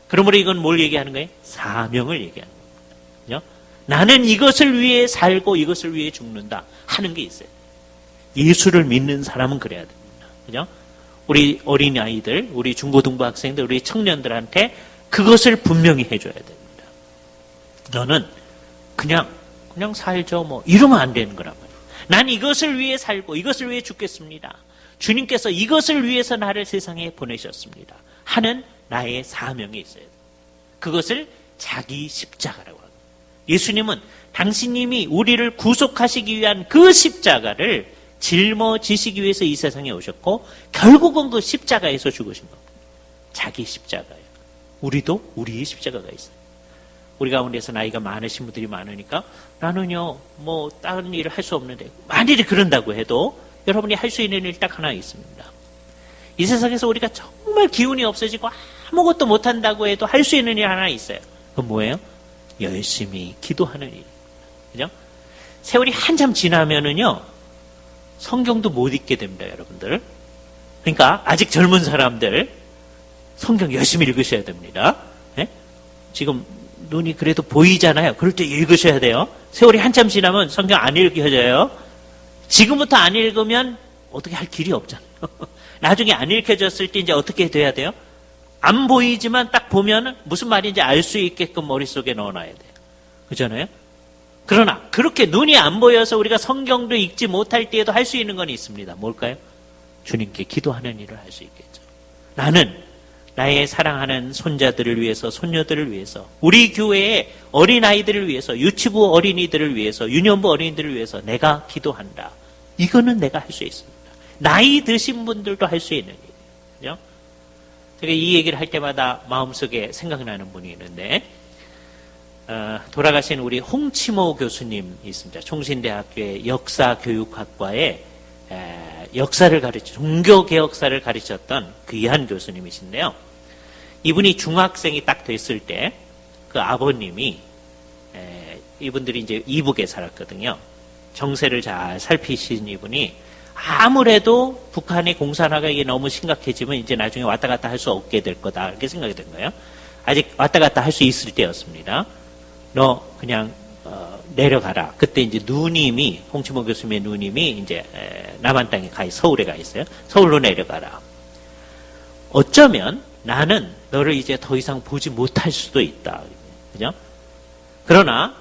그러므로 이건 뭘 얘기하는 거예요? 사명을 얘기하는 거예요. 나는 이것을 위해 살고 이것을 위해 죽는다 하는 게 있어요. 예수를 믿는 사람은 그래야 됩니다. 그죠? 우리 어린아이들, 우리 중고등부 학생들, 우리 청년들한테 그것을 분명히 해줘야 됩니다. 너는 그냥 살죠 이러면 안 되는 거란 말이에요. 난 이것을 위해 살고 이것을 위해 죽겠습니다. 주님께서 이것을 위해서 나를 세상에 보내셨습니다. 하는 나의 사명이 있어야 돼요. 그것을 자기 십자가라고 합니다. 예수님은 당신님이 우리를 구속하시기 위한 그 십자가를 짊어지시기 위해서 이 세상에 오셨고 결국은 그 십자가에서 죽으신 겁니다. 자기 십자가예요. 우리도 우리의 십자가가 있어요. 우리 가운데서 나이가 많으신 분들이 많으니까 나는요 다른 일을 할 수 없는데 만일에 그런다고 해도 여러분이 할 수 있는 일 딱 하나 있습니다. 이 세상에서 우리가 정말 기운이 없어지고 아무것도 못한다고 해도 할 수 있는 일 하나 있어요. 그건 뭐예요? 열심히 기도하는 일. 그죠? 세월이 한참 지나면은요 성경도 못 읽게 됩니다, 여러분들. 그러니까 아직 젊은 사람들 성경 열심히 읽으셔야 됩니다. 네? 지금 눈이 그래도 보이잖아요. 그럴 때 읽으셔야 돼요. 세월이 한참 지나면 성경 안 읽혀져요. 지금부터 안 읽으면 어떻게 할 길이 없잖아요. 나중에 안 읽혀졌을 때 이제 어떻게 돼야 돼요? 안 보이지만 딱 보면 무슨 말인지 알 수 있게끔 머릿속에 넣어놔야 돼요. 그렇잖아요? 그러나 그렇게 눈이 안 보여서 우리가 성경도 읽지 못할 때에도 할 수 있는 건 있습니다. 뭘까요? 주님께 기도하는 일을 할 수 있겠죠. 나는 나의 사랑하는 손자들을 위해서, 손녀들을 위해서, 우리 교회의 어린아이들을 위해서, 유치부 어린이들을 위해서, 유년부 어린이들을 위해서 내가 기도한다. 이거는 내가 할 수 있습니다. 나이 드신 분들도 할 수 있는 일이에요. 제가 이 얘기를 할 때마다 마음속에 생각나는 분이 있는데 돌아가신 우리 홍치모 교수님 있습니다. 총신대학교의 역사교육학과에 역사를 종교개혁사를 가르쳤던 귀한 교수님이신데요. 이분이 중학생이 딱 됐을 때 그 아버님이 이분들이 이제 이북에 살았거든요. 정세를 잘 살피신 이분이 아무래도 북한의 공산화가 이게 너무 심각해지면 이제 나중에 왔다 갔다 할 수 없게 될 거다 이렇게 생각이 된 거예요. 아직 왔다 갔다 할 수 있을 때였습니다. 너 그냥 내려가라. 그때 이제 누님이 홍치모 교수님의 누님이 이제 남한 땅에 서울에 가 있어요. 서울로 내려가라. 어쩌면 나는 너를 이제 더 이상 보지 못할 수도 있다. 그죠? 그러나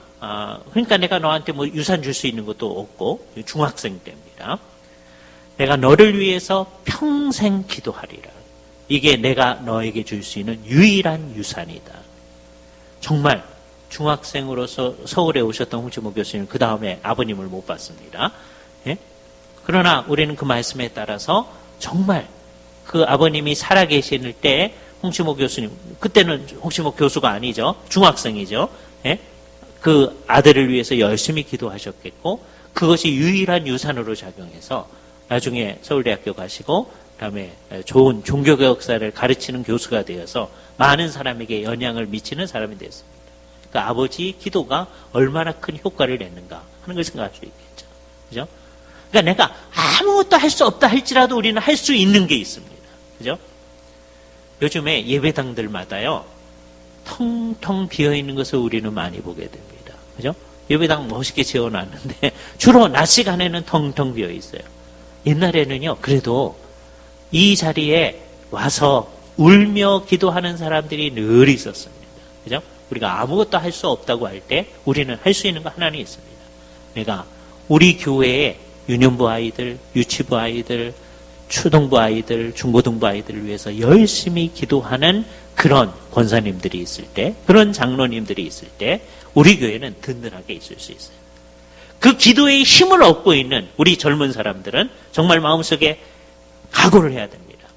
그러니까 내가 너한테 뭐 유산 줄 수 있는 것도 없고 중학생 때입니다. 내가 너를 위해서 평생 기도하리라. 이게 내가 너에게 줄 수 있는 유일한 유산이다. 정말 중학생으로서 서울에 오셨던 홍치모 교수님 그 다음에 아버님을 못 봤습니다. 예? 그러나 우리는 그 말씀에 따라서 정말 그 아버님이 살아계실 때 홍시모 교수님, 그때는 홍시모 교수가 아니죠. 중학생이죠. 예? 그 아들을 위해서 열심히 기도하셨겠고 그것이 유일한 유산으로 작용해서 나중에 서울대학교 가시고 그다음에 좋은 종교교 역사를 가르치는 교수가 되어서 많은 사람에게 영향을 미치는 사람이 됐습니다. 그 아버지의 기도가 얼마나 큰 효과를 냈는가 하는 걸 생각할 수 있겠죠. 그죠? 그러니까 내가 아무것도 할 수 없다 할지라도 우리는 할 수 있는 게 있습니다. 그죠? 요즘에 예배당들마다요, 텅텅 비어있는 것을 우리는 많이 보게 됩니다. 그죠? 예배당 멋있게 지어놨는데, 주로 낮 시간에는 텅텅 비어있어요. 옛날에는요, 그래도 이 자리에 와서 울며 기도하는 사람들이 늘 있었습니다. 그죠? 우리가 아무것도 할 수 없다고 할 때, 우리는 할 수 있는 거 하나는 있습니다. 내가 우리 교회에 유년부 아이들, 유치부 아이들, 초등부 아이들, 중고등부 아이들을 위해서 열심히 기도하는 그런 권사님들이 있을 때, 그런 장로님들이 있을 때 우리 교회는 든든하게 있을 수 있어요. 그 기도의 힘을 얻고 있는 우리 젊은 사람들은 정말 마음속에 각오를 해야 됩니다.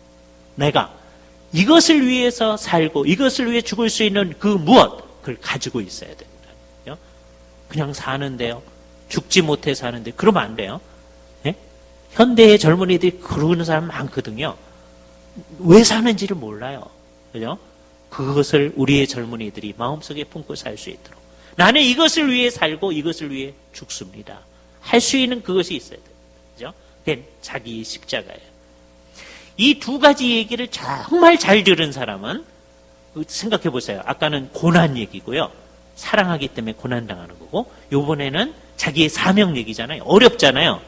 내가 이것을 위해서 살고 이것을 위해 죽을 수 있는 그 무엇, 그걸 가지고 있어야 됩니다. 그냥 사는데요, 죽지 못해 사는데 그러면 안 돼요. 예? 현대의 젊은이들이 그러는 사람 많거든요. 왜 사는지를 몰라요. 그죠? 그것을 우리의 젊은이들이 마음속에 품고 살 수 있도록, 나는 이것을 위해 살고 이것을 위해 죽습니다, 할 수 있는 그것이 있어야 돼요. 그죠? 그게 자기 십자가예요. 이 두 가지 얘기를 정말 잘 들은 사람은, 생각해 보세요. 아까는 고난 얘기고요, 사랑하기 때문에 고난당하는 거고, 요번에는 자기의 사명 얘기잖아요. 어렵잖아요.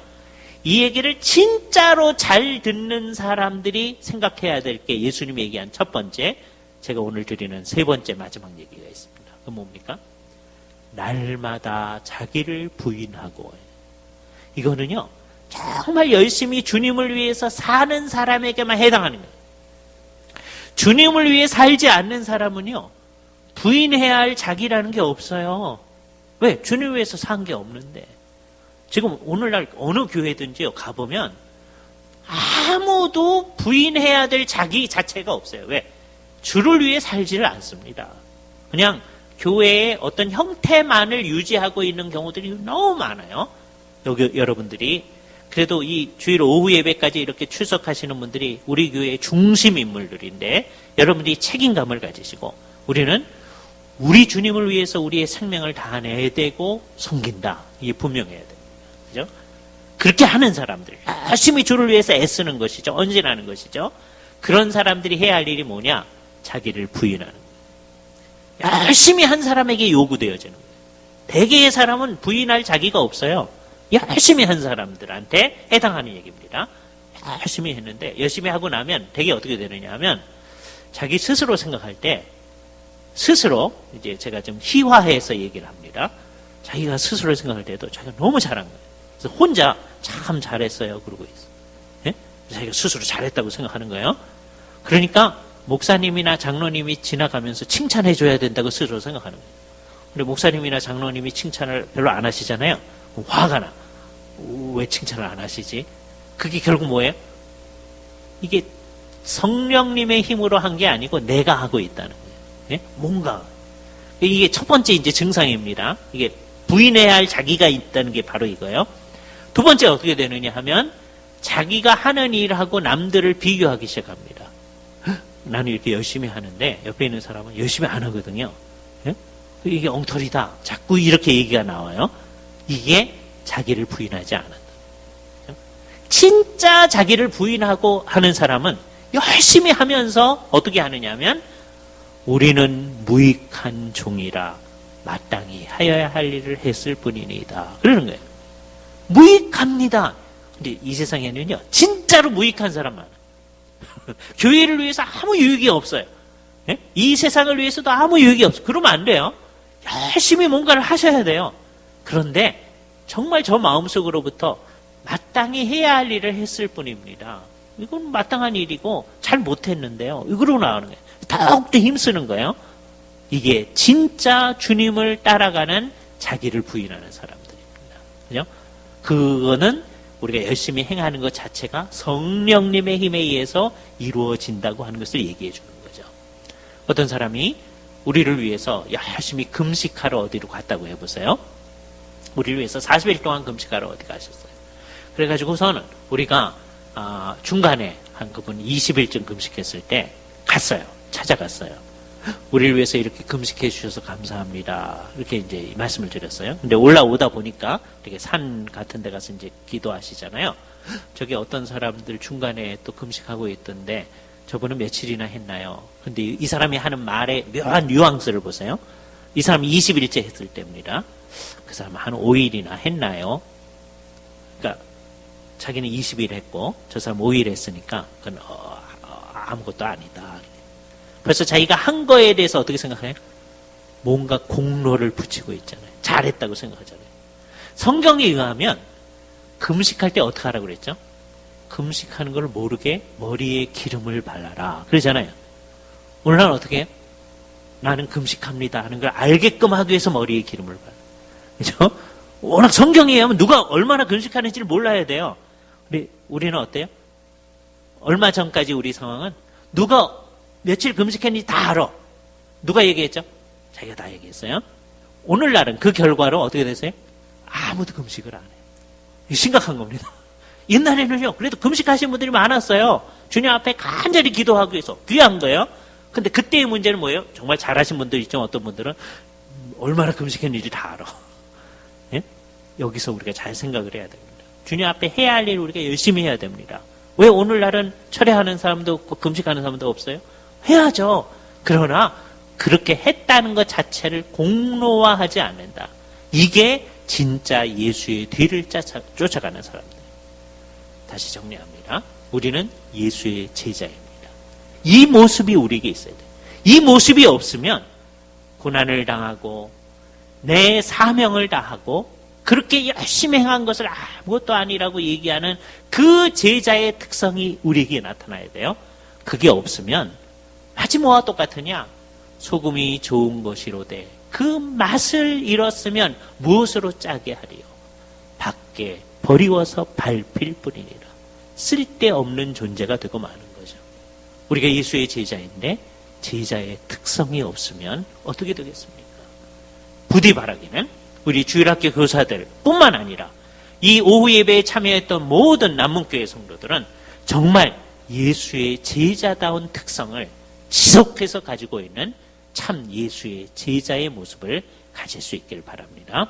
이 얘기를 진짜로 잘 듣는 사람들이 생각해야 될 게 예수님이 얘기한 첫 번째, 제가 오늘 드리는 세 번째 마지막 얘기가 있습니다. 그건 뭡니까? 날마다 자기를 부인하고. 이거는요, 정말 열심히 주님을 위해서 사는 사람에게만 해당하는 거예요. 주님을 위해 살지 않는 사람은요, 부인해야 할 자기라는 게 없어요. 왜? 주님을 위해서 산 게 없는데. 지금 오늘날 어느 교회든지요, 가보면 아무도 부인해야 될 자기 자체가 없어요. 왜? 주를 위해 살지를 않습니다. 그냥 교회의 어떤 형태만을 유지하고 있는 경우들이 너무 많아요. 여기 여러분들이 그래도 이 주일 오후 예배까지 이렇게 출석하시는 분들이 우리 교회의 중심 인물들인데, 여러분들이 책임감을 가지시고, 우리는 우리 주님을 위해서 우리의 생명을 다내야 되고 섬긴다, 이게 분명해야 됩니다. 그죠? 그렇게 하는 사람들, 열심히 주를 위해서 애쓰는 것이죠. 헌신하는 것이죠. 그런 사람들이 해야 할 일이 뭐냐? 자기를 부인하는 거예요. 열심히 한 사람에게 요구되어지는 거예요. 대개의 사람은 부인할 자기가 없어요. 열심히 한 사람들한테 해당하는 얘기입니다. 열심히 했는데, 열심히 하고 나면 대개 어떻게 되느냐 하면, 자기 스스로 생각할 때, 스스로, 이제 제가 좀 희화해서 얘기를 합니다. 자기가 스스로 생각할 때도 자기가 너무 잘한 거예요. 그래서 혼자 참 잘했어요, 그러고 있어요. 예? 자기가 스스로 잘했다고 생각하는 거예요. 그러니까 목사님이나 장로님이 지나가면서 칭찬해줘야 된다고 스스로 생각하는 거예요. 근데 목사님이나 장로님이 칭찬을 별로 안 하시잖아요. 그럼 화가 나. 왜 칭찬을 안 하시지? 그게 결국 뭐예요? 이게 성령님의 힘으로 한 게 아니고 내가 하고 있다는 거예요. 예? 뭔가. 이게 첫 번째 이제 증상입니다. 이게 부인해야 할 자기가 있다는 게 바로 이거예요. 두 번째 어떻게 되느냐 하면, 자기가 하는 일하고 남들을 비교하기 시작합니다. 나는 이렇게 열심히 하는데 옆에 있는 사람은 열심히 안 하거든요. 예? 이게 엉터리다, 자꾸 이렇게 얘기가 나와요. 이게 자기를 부인하지 않는다. 진짜 자기를 부인하고 하는 사람은 열심히 하면서 어떻게 하느냐 하면, 우리는 무익한 종이라 마땅히 하여야 할 일을 했을 뿐이니이다, 그러는 거예요. 무익합니다. 근데 이 세상에는요, 진짜로 무익한 사람 많아요. 교회를 위해서 아무 유익이 없어요. 예? 이 세상을 위해서도 아무 유익이 없어요. 그러면 안 돼요. 열심히 뭔가를 하셔야 돼요. 그런데 정말 저 마음속으로부터 마땅히 해야 할 일을 했을 뿐입니다. 이건 마땅한 일이고 잘 못했는데요, 이거로 나오는 거예요. 더욱더 힘쓰는 거예요. 이게 진짜 주님을 따라가는 자기를 부인하는 사람들입니다. 그죠? 그거는 우리가 열심히 행하는 것 자체가 성령님의 힘에 의해서 이루어진다고 하는 것을 얘기해 주는 거죠. 어떤 사람이 우리를 위해서 열심히 금식하러 어디로 갔다고 해보세요. 우리를 위해서 40일 동안 금식하러 어디 가셨어요. 그래가지고서는 우리가 중간에 한 그분 20일쯤 금식했을 때 갔어요. 찾아갔어요. 우리를 위해서 이렇게 금식해 주셔서 감사합니다. 이렇게 이제 말씀을 드렸어요. 근데 올라오다 보니까 이렇게 산 같은 데 가서 이제 기도하시잖아요. 저기 어떤 사람들 중간에 또 금식하고 있던데 저분은 며칠이나 했나요? 근데 이 사람이 하는 말의 묘한 뉘앙스를 보세요. 이 사람이 20일째 했을 때입니다. 그 사람은 한 5일이나 했나요? 그러니까 자기는 20일 했고 저 사람 5일 했으니까 그건 아무것도 아니다. 그래서 자기가 한 거에 대해서 어떻게 생각해요? 뭔가 공로를 붙이고 있잖아요. 잘했다고 생각하잖아요. 성경에 의하면 금식할 때 어떻게 하라고 그랬죠? 금식하는 걸 모르게 머리에 기름을 발라라 그러잖아요. 오늘날 어떻게 해요? 나는 금식합니다 하는 걸 알게끔 하기 위해서 머리에 기름을 발라. 그렇죠? 워낙 성경에 의하면 누가 얼마나 금식하는지를 몰라야 돼요. 우리는 어때요? 얼마 전까지 우리 상황은 누가 며칠 금식했는지 다 알아. 누가 얘기했죠? 자기가 다 얘기했어요. 오늘날은 그 결과로 어떻게 됐어요? 아무도 금식을 안 해요. 심각한 겁니다. 옛날에는요, 그래도 금식하신 분들이 많았어요. 주님 앞에 간절히 기도하기 위해서 귀한 거예요. 근데 그때의 문제는 뭐예요? 정말 잘하신 분들 있죠. 어떤 분들은 얼마나 금식했는지 다 알아. 예? 여기서 우리가 잘 생각을 해야 됩니다. 주님 앞에 해야 할 일 우리가 열심히 해야 됩니다. 왜 오늘날은 철회하는 사람도 없고 금식하는 사람도 없어요? 해야죠. 그러나 그렇게 했다는 것 자체를 공로화하지 않는다. 이게 진짜 예수의 뒤를 쫓아가는 사람들. 다시 정리합니다. 우리는 예수의 제자입니다. 이 모습이 우리에게 있어야 돼요. 이 모습이 없으면 고난을 당하고 내 사명을 다하고 그렇게 열심히 행한 것을 아무것도 아니라고 얘기하는 그 제자의 특성이 우리에게 나타나야 돼요. 그게 없으면 마치 뭐와 똑같으냐? 소금이 좋은 것이로되 그 맛을 잃었으면 무엇으로 짜게 하리요? 밖에 버리워서 밟힐 뿐이니라. 쓸데없는 존재가 되고 마는 거죠. 우리가 예수의 제자인데 제자의 특성이 없으면 어떻게 되겠습니까? 부디 바라기는 우리 주일학교 교사들 뿐만 아니라 이 오후 예배에 참여했던 모든 남문교회 성도들은 정말 예수의 제자다운 특성을 지속해서 가지고 있는 참 예수의 제자의 모습을 가질 수 있기를 바랍니다.